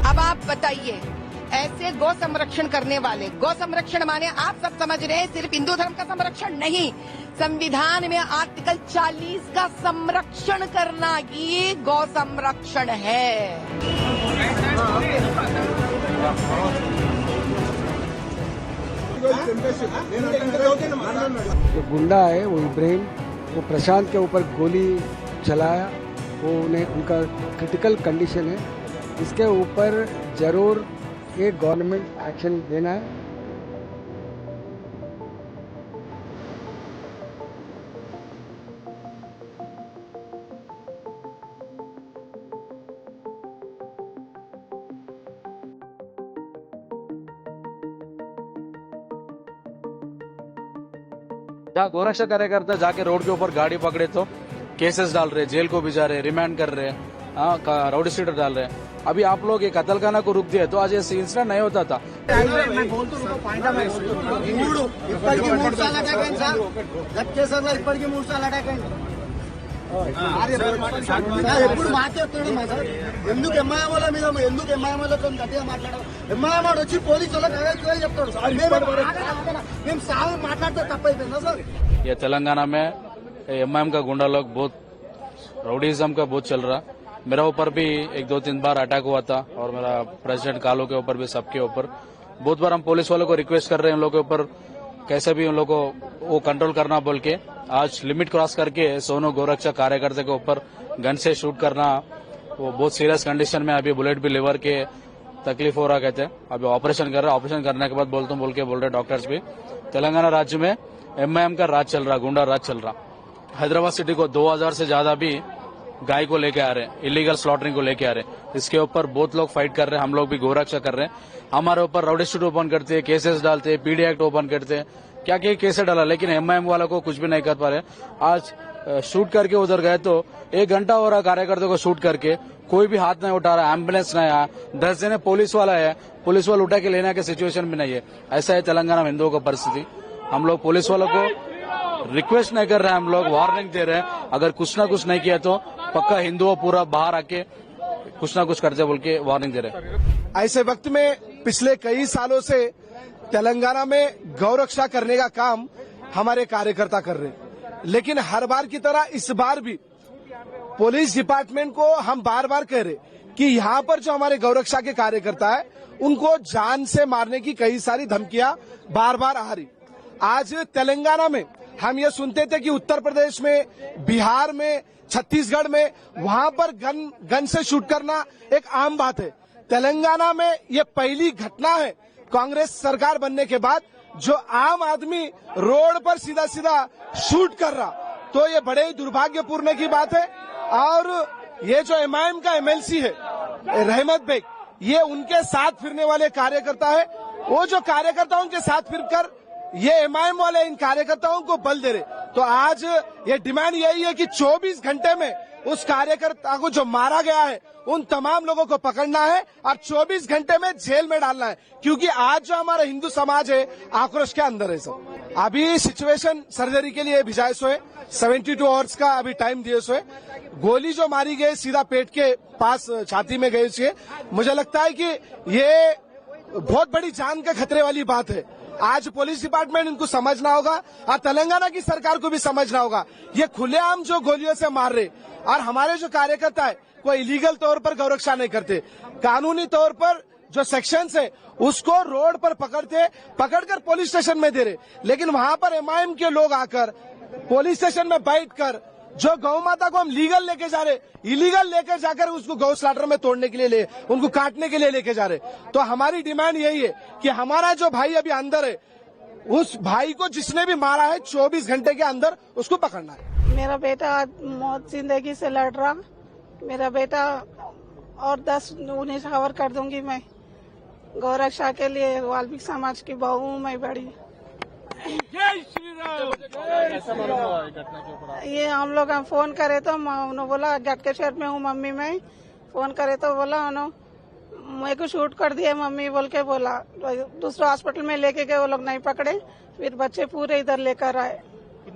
अब आप बताइए, ऐसे गौ संरक्षण करने वाले, गौ संरक्षण माने आप सब समझ रहे हैं सिर्फ हिंदू धर्म का संरक्षण नहीं, संविधान में आर्टिकल 40 का संरक्षण करना ये गौ संरक्षण है। जो गुंडा है वो इब्राहिम, वो प्रशांत के ऊपर गोली चलाया, वो उनका क्रिटिकल कंडीशन है, इसके ऊपर जरूर एक गवर्नमेंट एक्शन देना है। जहाँ गोरक्षा कार्यकर्ता जाके रोड के ऊपर गाड़ी पकड़े तो केसेस डाल रहे, जेल को भिजा रहे, रिमांड कर रहे, राउडी शीटर डाल रहे। अभी आप लोग ये कत्लखाना को रुक दिए तो आज ये इंसिडेंट नहीं होता था। ఎందుకు ఎంఐఎంల మీద ఎందుకు ఎంఐఎంలతో గట్టిగా మాట్లాడారు? ఎంఐఎం వచ్చి పోలీసు వాళ్ళకి చెప్తాడు మేము సాగు మాట్లాడితే తప్పైపోయిందా సార్? ये तेलंगाना में एमआईएम का गुंडा लोग बहुत राउडीज्म का बहुत चल रहा। मेरा ऊपर भी 1-2-3 बार अटैक हुआ था और मेरा प्रेसिडेंट कालो के ऊपर भी, सबके ऊपर बहुत बार हम पुलिस वालों को रिक्वेस्ट कर रहे हैं उन लोगों के ऊपर कैसे भी उन लोगों को वो कंट्रोल करना बोल के। आज लिमिट क्रॉस करके सोनू गोरक्षा कार्यकर्ता के ऊपर गन से शूट करना, वो बहुत सीरियस कंडीशन में, अभी बुलेट भी लिवर के तकलीफ हो रहा कहते हैं। अभी ऑपरेशन कर रहा है, ऑपरेशन करने के बाद बोल रहे डॉक्टर्स भी। तेलंगाना राज्य में एमआईएम का राज चल रहा, गुंडा राज चल रहा। हैदराबाद सिटी को 2000 से ज्यादा भी गाय को लेके आ रहे हैं, इलीगल स्लॉटरिंग को लेके आ रहे हैं। इसके ऊपर बहुत लोग फाइट कर रहे हैं, हम लोग भी गोरक्षा कर रहे हैं। हमारे ऊपर राउडी शीट ओपन करते हैं, केसेस डालते हैं, पीडी एक्ट ओपन करते हैं, क्या क्या केसेस डाला, लेकिन एमआईएम वाला को कुछ भी नहीं कर पा रहे। आज शूट करके उधर गए तो 1 घंटा हो रहा कार्यकर्ता को शूट करके, कोई भी हाथ नहीं उठा रहा, एम्बुलेंस नहीं आया, 10 जने पुलिस वाला है, पुलिस वाला उठा के लेने की सिचुएशन भी नहीं है। ऐसा है तेलंगाना में हिंदुओं का परिस्थिति। हम लोग पुलिस वालों को रिक्वेस्ट नहीं कर रहे हैं, हम लोग वार्निंग दे रहे हैं, अगर कुछ ना कुछ नहीं किया तो पक्का हिंदुओं पूरा बाहर आके कुछ ना कुछ करते बोल के वार्निंग दे रहे हैं। ऐसे वक्त में पिछले कई सालों से तेलंगाना में गौरक्षा करने का काम हमारे कार्यकर्ता कर रहे हैं, लेकिन हर बार की तरह इस बार भी पुलिस डिपार्टमेंट को हम बार बार कह रहे कि यहाँ पर जो हमारे गौरक्षा के कार्यकर्ता है उनको जान से मारने की कई सारी धमकियां बार बार आ रही। आज तेलंगाना में हम ये सुनते थे कि उत्तर प्रदेश में, बिहार में, छत्तीसगढ़ में वहां पर गन से शूट करना एक आम बात है। तेलंगाना में ये पहली घटना है कांग्रेस सरकार बनने के बाद जो आम आदमी रोड पर सीधा सीधा शूट कर रहा, तो ये बड़े ही दुर्भाग्यपूर्ण की बात है। और ये जो एमआईएम का एमएलसी है रहमत बेग, ये उनके साथ फिरने वाले कार्यकर्ता है। वो जो कार्यकर्ताओं के साथ फिरकर ये एमआईएम वाले इन कार्यकर्ताओं को बल दे रहे, तो आज ये डिमांड यही है कि 24 घंटे में उस कार्यकर्ता को जो मारा गया है उन तमाम लोगों को पकड़ना है और 24 घंटे में जेल में डालना है, क्योंकि आज जो हमारा हिंदू समाज है आक्रोश के अंदर है। सब अभी सिचुएशन सर्जरी के लिए भिजाए सो है, 72 आवर्स का अभी टाइम दिए सो है। गोली जो मारी गई सीधा पेट के पास छाती में गई उसके, मुझे लगता है कि ये बहुत बड़ी जान के खतरे वाली बात है। आज पुलिस डिपार्टमेंट इनको समझना होगा और तेलंगाना की सरकार को भी समझना होगा। ये खुलेआम जो गोलियों से मार रहे और हमारे जो कार्यकर्ता है कोई इलीगल तौर पर गौरक्षा नहीं करते, कानूनी तौर पर जो सेक्शंस है उसको रोड पर पकड़कर पुलिस स्टेशन में दे रहे, लेकिन वहां पर एमआईएम के लोग आकर पुलिस स्टेशन में बैठकर जो गौ माता को हम लीगल लेके जा रहे, इलीगल लेकर जाकर उसको गौ स्लॉटर में तोड़ने के लिए उनको काटने के लिए लेके जा रहे। तो हमारी डिमांड यही है कि हमारा जो भाई अभी अंदर है, उस भाई को जिसने भी मारा है 24 घंटे के अंदर उसको पकड़ना है। मेरा बेटा मौत जिंदगी से लड़ रहा, मेरा बेटा और 10-19 हावर कर दूंगी मैं। गौरक्षा के लिए वाल्मीकि समाज की बहू हूँ मैं बड़ी। ये हम लोग फोन करे तो उन्होंने बोला गटके शहर में हूँ मम्मी, मैं फोन करे तो बोला उन्होंने मेरे को शूट कर दिया मम्मी बोल के बोला। दूसरा हॉस्पिटल में लेके गए, वो लोग नहीं पकड़े, फिर बच्चे पूरे इधर लेकर आए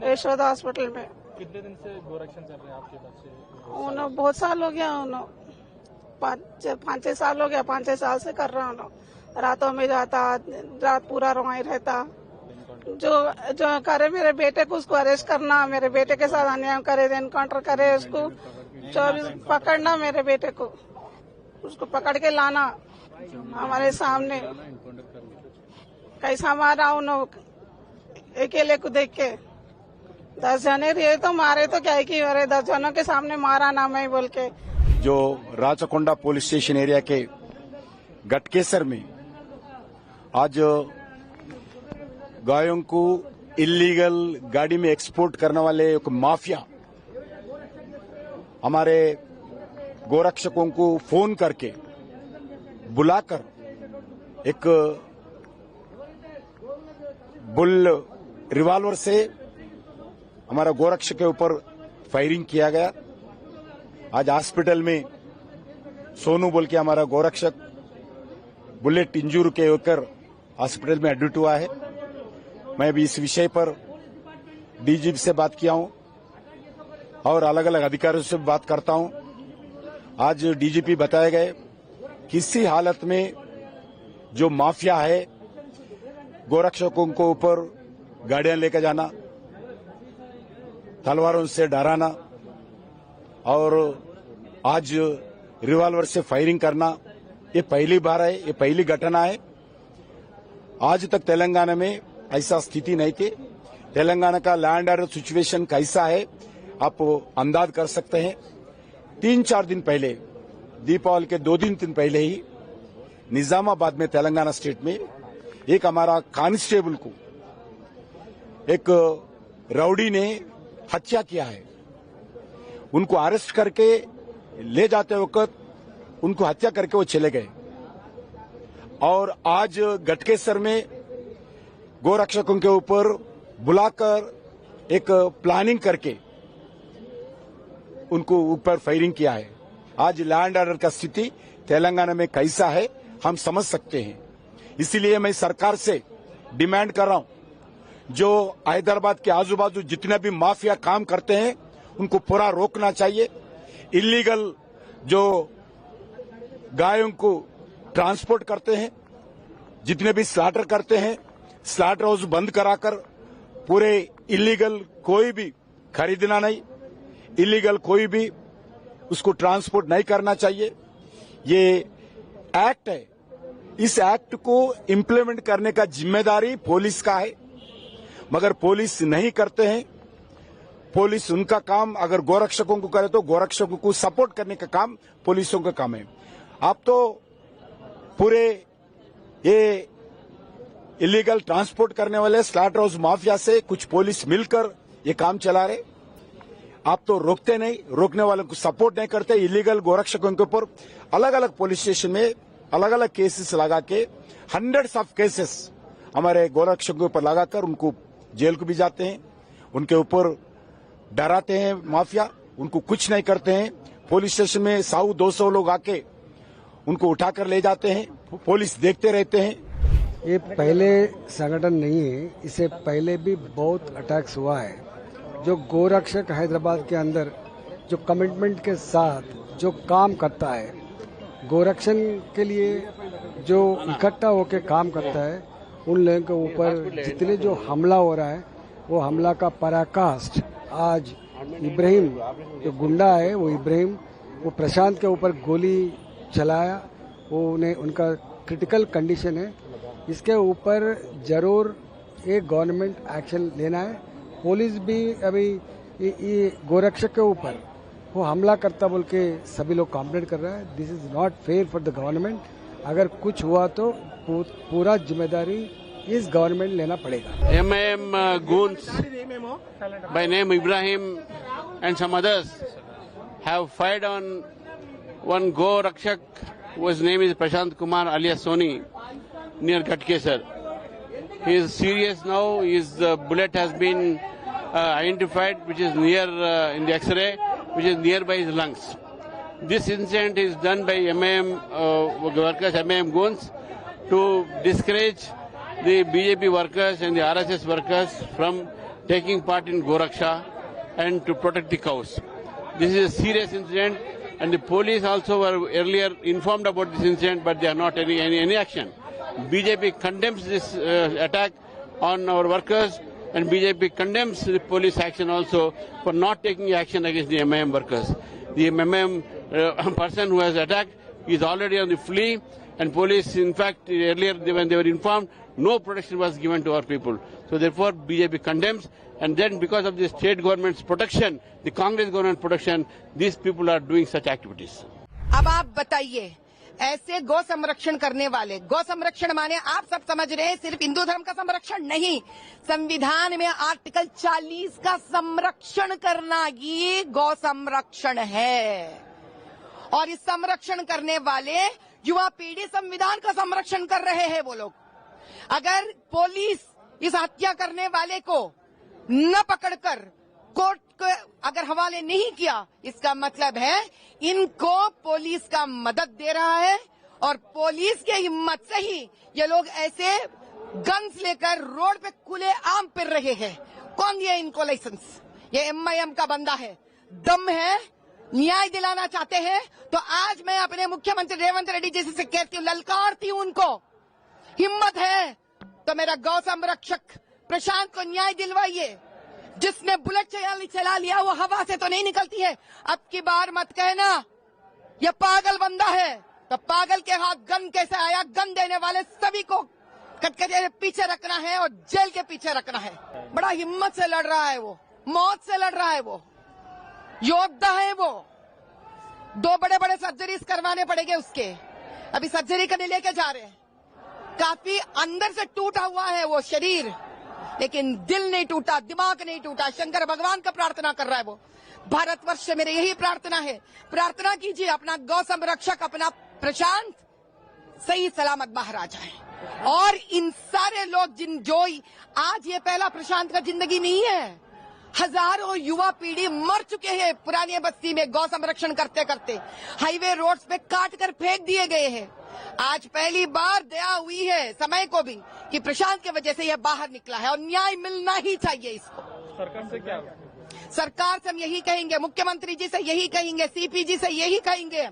यशोदा हॉस्पिटल में। कितने दिन से गोरक्षण कर रहे हैं आपके बच्चे? उन्होंने बहुत साल हो गया, उन्होंने 5-6 साल हो गया, 5-6 साल से कर रहा हूँ। रातों में जाता, रात पूरा रोए रहता। जो करे मेरे बेटे को, उसको अरेस्ट करना, मेरे बेटे के साथ अन्याय करे, एनकाउंटर करे, उसको 24 पकड़ना, मेरे बेटे को उसको पकड़ के लाना हमारे सामने। कैसा मारा उन्होंने अकेले को देख के। 10 जने रहे तो मारे तो क्या की, अरे 10 जनों के सामने मारा ना मैं बोल के। जो राचकोंडा पुलिस स्टेशन एरिया के गटकेसर में आज गायों को इलीगल गाड़ी में एक्सपोर्ट करने वाले एक माफिया हमारे गोरक्षकों को फोन करके बुलाकर एक बुल रिवॉल्वर से हमारा गोरक्षक के ऊपर फायरिंग किया गया। आज हॉस्पिटल में सोनू बोल के हमारा गोरक्षक बुलेट इंजूर के होकर हॉस्पिटल में एडमिट हुआ है। मैं भी इस विषय पर डीजीपी से बात किया हूं और अलग अलग अधिकारियों से बात करता हूं। आज डीजीपी बताए गए किसी हालत में जो माफिया है गोरक्षकों को ऊपर गाड़ियां लेकर जाना, तलवारों से डराना और आज रिवॉल्वर से फायरिंग करना, ये पहली बार है, ये पहली घटना है। आज तक तेलंगाना में ऐसा स्थिति नहीं थी। तेलंगाना का लैंड ऑर्डर सिचुएशन कैसा है आप अंदाज कर सकते हैं। 3-4 दिन पहले, दीपावली के 2 दिन पहले ही निजामाबाद में, तेलंगाना स्टेट में एक हमारा कांस्टेबल को एक राउडी ने हत्या किया है। उनको अरेस्ट करके ले जाते वक्त उनको हत्या करके वो चले गए। और आज गटकेसर में गोरक्षकों के ऊपर बुलाकर एक प्लानिंग करके उनको ऊपर फायरिंग किया है। आज लैंड ऑर्डर का स्थिति तेलंगाना में कैसा है हम समझ सकते हैं। इसीलिए मैं सरकार से डिमांड कर रहा हूं, जो हैदराबाद के आजू बाजू जितने भी माफिया काम करते हैं उनको पूरा रोकना चाहिए। इलीगल जो गायों को ट्रांसपोर्ट करते हैं, जितने भी स्लॉटर करते हैं, स्लॉटर हाउस बंद कराकर पूरे इलीगल कोई भी खरीदना नहीं, इलीगल कोई भी उसको ट्रांसपोर्ट नहीं करना चाहिए। ये एक्ट है, इस एक्ट को इम्प्लीमेंट करने का जिम्मेदारी पुलिस का है, मगर पुलिस नहीं करते हैं। पुलिस उनका काम अगर गोरक्षकों को करे तो गोरक्षकों को सपोर्ट करने का काम पुलिसों का काम है। आप तो पूरे ये इलीगल ट्रांसपोर्ट करने वाले स्लॉटर हाउस माफिया से कुछ पुलिस मिलकर ये काम चला रहे। आप तो रोकते नहीं, रोकने वालों को सपोर्ट नहीं करते। इलीगल गोरक्षकों के ऊपर अलग अलग पुलिस स्टेशन में अलग अलग केसेस लगा के हंड्रेड्स ऑफ केसेस हमारे गोरक्षकों के ऊपर लगाकर उनको जेल को भी जाते हैं, उनके ऊपर डराते हैं माफिया, उनको कुछ नहीं करते हैं। पुलिस स्टेशन में 100-200 लोग आके उनको उठाकर ले जाते हैं, पुलिस देखते रहते हैं। ये पहले संगठन नहीं है, इससे पहले भी बहुत अटैक्स हुआ है। जो गोरक्षक हैदराबाद के अंदर जो कमिटमेंट के साथ जो काम करता है, गोरक्षण के लिए जो इकट्ठा होकर काम करता है, उन लोगों के ऊपर जितने जो हमला हो रहा है वो हमला का पराकाष्ठ आज इब्राहिम जो गुंडा है, वो इब्राहिम वो प्रशांत के ऊपर गोली चलाया, वो उन्हें उनका क्रिटिकल कंडीशन है। इसके ऊपर जरूर एक गवर्नमेंट एक्शन लेना है। पुलिस भी अभी ये गोरक्षक के ऊपर वो हमला करता बोल के सभी लोग कंप्लेंट कर रहा है। This is not fair for the government. अगर कुछ हुआ तो पूरा जिम्मेदारी इस गवर्नमेंट लेना पड़ेगा। MIM goons by name Ibrahim and some others have fired on one Gorakshak whose name is Prashant Kumar alias Soni near Ghatkesar. He is serious now. His bullet has been identified, which is near in the X-ray, which is nearby his lungs. This incident is done by MIM workers, MIM goons, to discourage the BJP workers and the RSS workers from taking part in Goraksha. and to protect the cows. This is a serious incident, and the police also were earlier informed about this incident, but they are not any action. BJP condemns this attack on our workers, and BJP condemns the police action also for not taking action against the MIM workers. The MIM person who has attacked is already on the flee, and police, in fact, earlier when they were informed, no protection was given to our people. So therefore, BJP condemns, and then because of the state government's protection, the Congress government protection, these people are doing such activities. अब आप बताइए, ऐसे गौ संरक्षण करने वाले, गौ संरक्षण माने आप सब समझ रहे हैं सिर्फ हिंदू धर्म का संरक्षण नहीं, संविधान में आर्टिकल 40 का संरक्षण करना ये गौ संरक्षण है। और इस संरक्षण करने वाले युवा पीढ़ी संविधान का संरक्षण कर रहे हैं वो लोग। अगर पुलिस इस हत्या करने वाले को न पकड़कर कोर्ट को अगर हवाले नहीं किया, इसका मतलब है इनको पुलिस का मदद दे रहा है, और पुलिस के हिम्मत से ही ये लोग ऐसे गन्स लेकर रोड पे खुले आम फिर रहे हैं। कौन दिया इनको लाइसेंस? ये MIM का बंदा है, दम है, न्याय दिलाना चाहते हैं। तो आज मैं अपने मुख्यमंत्री रेवंत रेड्डी जी से कहती हूँ, ललकारती हूँ उनको, हिम्मत है तो मेरा गौ संरक्षक प्रशांत को न्याय दिलवाइए। जिसने बुलेट चला लिया वो हवा से तो नहीं निकलती है। अब की बार मत कहना ये पागल बंदा है, तो पागल के हाथ गन कैसे आया? गन देने वाले सभी को कटकटे पीछे रखना है और जेल के पीछे रखना है। बड़ा हिम्मत से लड़ रहा है वो, मौत से लड़ रहा है वो, योद्धा है वो। 2 बड़े सर्जरीज करवाने पड़ेंगे उसके, अभी सर्जरी करने लेके जा रहे हैं। काफी अंदर से टूटा हुआ है वो शरीर, लेकिन दिल नहीं टूटा, दिमाग नहीं टूटा। शंकर भगवान का प्रार्थना कर रहा है वो। भारतवर्ष से मेरी यही प्रार्थना है, प्रार्थना कीजिए अपना गौ संरक्षक, अपना प्रशांत सही सलामत बाहर आ जाए। और इन सारे लोग जो आज ये पहला प्रशांत का जिंदगी नहीं है, हजारों युवा पीढ़ी मर चुके हैं पुरानी बस्ती में गौ संरक्षण करते करते, हाईवे रोड्स पे काट कर फेंक दिए गए हैं। आज पहली बार दया हुई है समय को भी कि प्रशांत की वजह से यह बाहर निकला है, और न्याय मिलना ही चाहिए इसको। सरकार से क्या? सरकार से हम यही कहेंगे, मुख्यमंत्री जी से यही कहेंगे, CP जी से यही कहेंगे,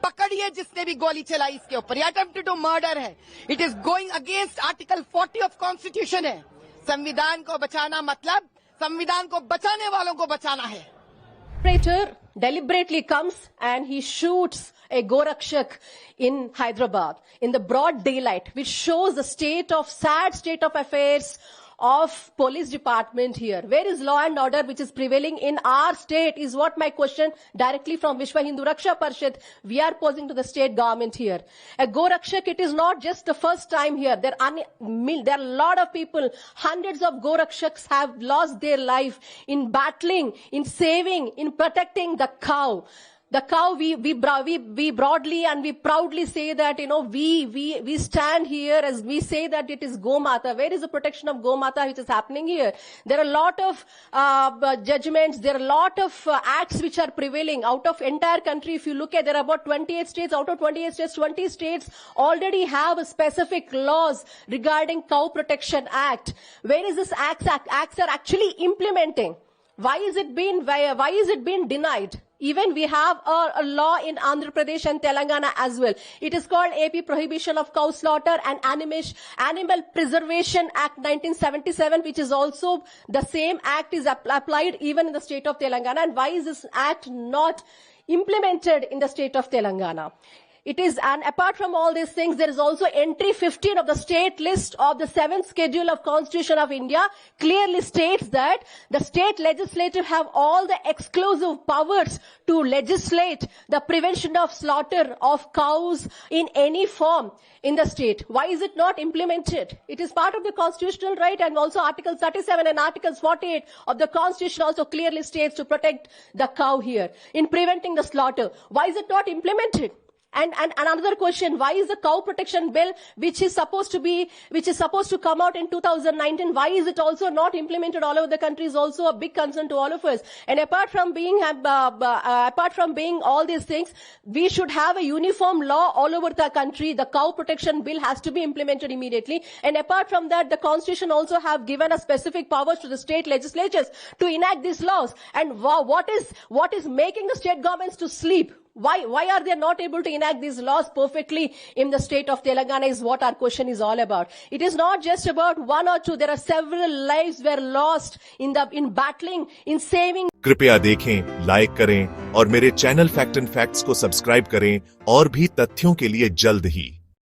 पकड़िए जिसने भी गोली चलाई इसके ऊपर। ये अटेम्प्ट टू मर्डर है, it is going against article 40 of constitution है। संविधान को बचाना मतलब संविधान को बचाने वालों को बचाना है। Operator deliberately comes and he shoots a Gorakshak in Hyderabad in the broad daylight, which shows the sad state of affairs of police department here. Where is law and order which is prevailing in our state is what my question directly from Vishwa Hindu Raksha Parishad we are posing to the state government here. A Gorakshak, it is not just the first time here. There are a lot of people, hundreds of Gorakshaks have lost their life in battling, in saving, in protecting the cow. The cow, we broadly and we proudly say that, we stand here as we say that it is Gomata. Where is the protection of Gomata which is happening here? There are a lot of judgments, there are a lot of acts which are prevailing out of entire country. If you look at, there are about 28 states. Out of 28 states, 20 states already have a specific laws regarding Cow Protection Act. Where is this acts are actually implementing? Why is it being denied? Even we have a law in Andhra Pradesh and Telangana as well. It is called AP Prohibition of Cow Slaughter and Animal Preservation Act 1977, which is also the same act is applied even in the state of Telangana. And why is this act not implemented in the state of Telangana? It is, and apart from all these things, there is also entry 15 of the state list of the 7th schedule of Constitution of India clearly states that the state legislature have all the exclusive powers to legislate the prevention of slaughter of cows in any form in the state. Why is it not implemented? It is part of the constitutional right, and also Article 37 and Article 48 of the Constitution also clearly states to protect the cow here in preventing the slaughter. Why is it not implemented? And another question, why is the cow protection bill, which is supposed to come out in 2019, why is it also not implemented all over the country is also a big concern to all of us. And apart from being all these things, we should have a uniform law all over the country. The cow protection bill has to be implemented immediately. And apart from that, the constitution also have given a specific powers to the state legislatures to enact these laws. And what is making the state governments to sleep? Why are they not able to enact these laws perfectly in the state of Telangana is what our question is all about. It is not just about one or two. There are several lives were lost in battling, in saving. कृपया देखें, like करें और मेरे channel fact and facts को subscribe करें और भी तथ्यों के लिए जल्द ही